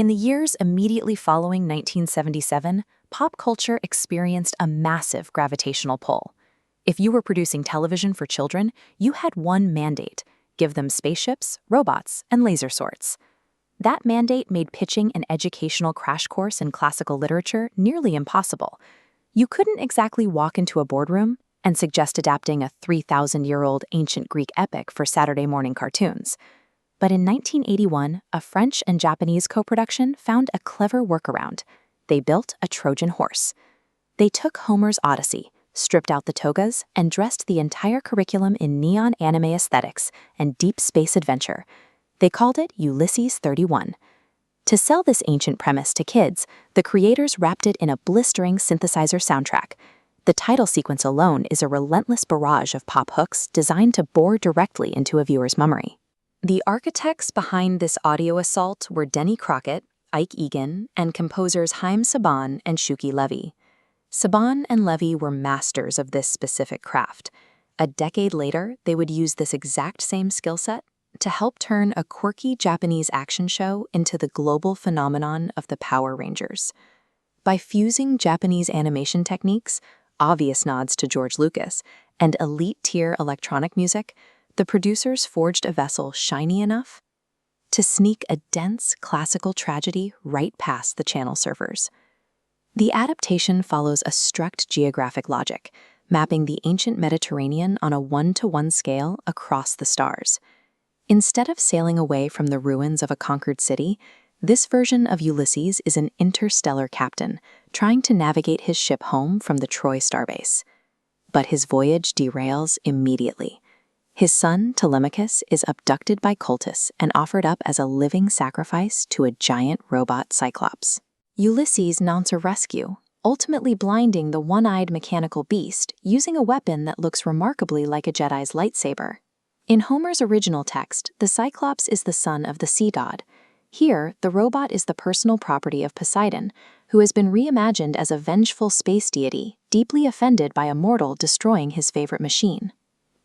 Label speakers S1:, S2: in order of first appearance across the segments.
S1: In the years immediately following 1977, pop culture experienced a massive gravitational pull. If you were producing television for children, you had one mandate: give them spaceships, robots, and laser swords. That mandate made pitching an educational crash course in classical literature nearly impossible. You couldn't exactly walk into a boardroom and suggest adapting a 3,000-year-old ancient Greek epic for Saturday morning cartoons. But in 1981, a French and Japanese co-production found a clever workaround. They built a Trojan horse. They took Homer's Odyssey, stripped out the togas, and dressed the entire curriculum in neon anime aesthetics and deep space adventure. They called it Ulysses 31. To sell this ancient premise to kids, the creators wrapped it in a blistering synthesizer soundtrack. The title sequence alone is a relentless barrage of pop hooks designed to bore directly into a viewer's memory. The architects behind this audio assault were Denny Crockett, Ike Egan, and composers Haim Saban and Shuki Levy. Saban and Levy were masters of this specific craft. A decade later, they would use this exact same skill set to help turn a quirky Japanese action show into the global phenomenon of the Power Rangers. By fusing Japanese animation techniques, obvious nods to George Lucas, and elite-tier electronic music, the producers forged a vessel shiny enough to sneak a dense classical tragedy right past the channel surfers. The adaptation follows a strict geographic logic, mapping the ancient Mediterranean on a 1-to-1 scale across the stars. Instead of sailing away from the ruins of a conquered city, this version of Ulysses is an interstellar captain trying to navigate his ship home from the Troy starbase. But his voyage derails immediately. His son, Telemachus, is abducted by cultists and offered up as a living sacrifice to a giant robot Cyclops. Ulysses mounts a rescue, ultimately blinding the one-eyed mechanical beast using a weapon that looks remarkably like a Jedi's lightsaber. In Homer's original text, the Cyclops is the son of the sea god. Here, the robot is the personal property of Poseidon, who has been reimagined as a vengeful space deity, deeply offended by a mortal destroying his favorite machine.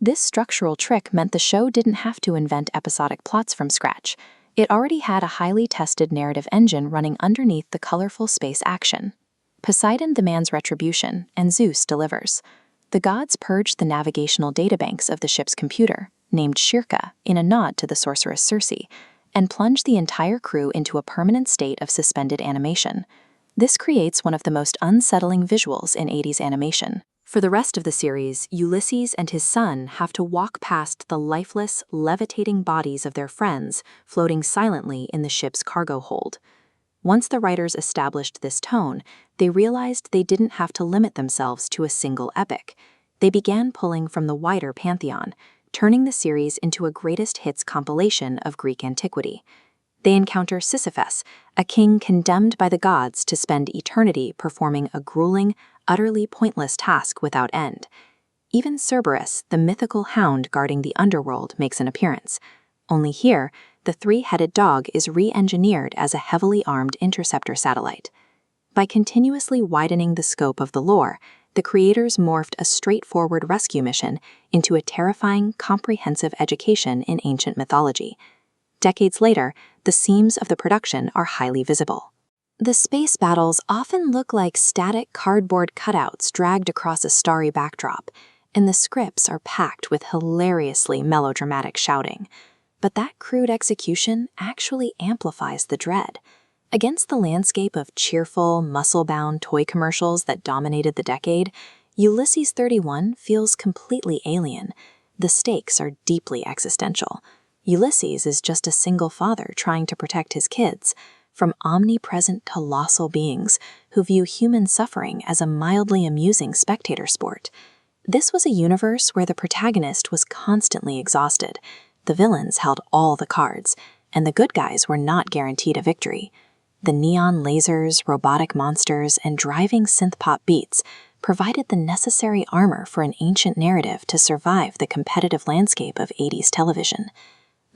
S1: This structural trick meant the show didn't have to invent episodic plots from scratch. It already had a highly tested narrative engine running underneath the colorful space action. Poseidon demands retribution, and Zeus delivers. The gods purged the navigational databanks of the ship's computer, named Shirka in a nod to the sorceress Circe, and plunged the entire crew into a permanent state of suspended animation. This creates one of the most unsettling visuals in 80s animation. For the rest of the series, Ulysses and his son have to walk past the lifeless, levitating bodies of their friends floating silently in the ship's cargo hold. Once the writers established this tone, they realized they didn't have to limit themselves to a single epic. They began pulling from the wider pantheon, turning the series into a greatest hits compilation of Greek antiquity. They encounter Sisyphus, a king condemned by the gods to spend eternity performing a grueling, utterly pointless task without end. Even Cerberus, the mythical hound guarding the underworld, makes an appearance. Only here, the three-headed dog is re-engineered as a heavily armed interceptor satellite. By continuously widening the scope of the lore, the creators morphed a straightforward rescue mission into a terrifying, comprehensive education in ancient mythology. Decades later, the seams of the production are highly visible. The space battles often look like static cardboard cutouts dragged across a starry backdrop, and the scripts are packed with hilariously melodramatic shouting. But that crude execution actually amplifies the dread. Against the landscape of cheerful, muscle-bound toy commercials that dominated the decade, Ulysses 31 feels completely alien. The stakes are deeply existential. Ulysses is just a single father trying to protect his kids, from omnipresent colossal beings who view human suffering as a mildly amusing spectator sport. This was a universe where the protagonist was constantly exhausted, the villains held all the cards, and the good guys were not guaranteed a victory. The neon lasers, robotic monsters, and driving synth-pop beats provided the necessary armor for an ancient narrative to survive the competitive landscape of 80s television.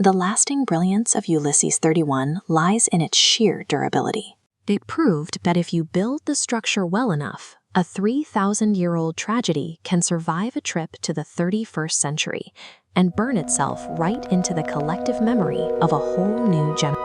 S1: The lasting brilliance of Ulysses 31 lies in its sheer durability. It proved that if you build the structure well enough, a 3,000-year-old tragedy can survive a trip to the 31st century and burn itself right into the collective memory of a whole new generation.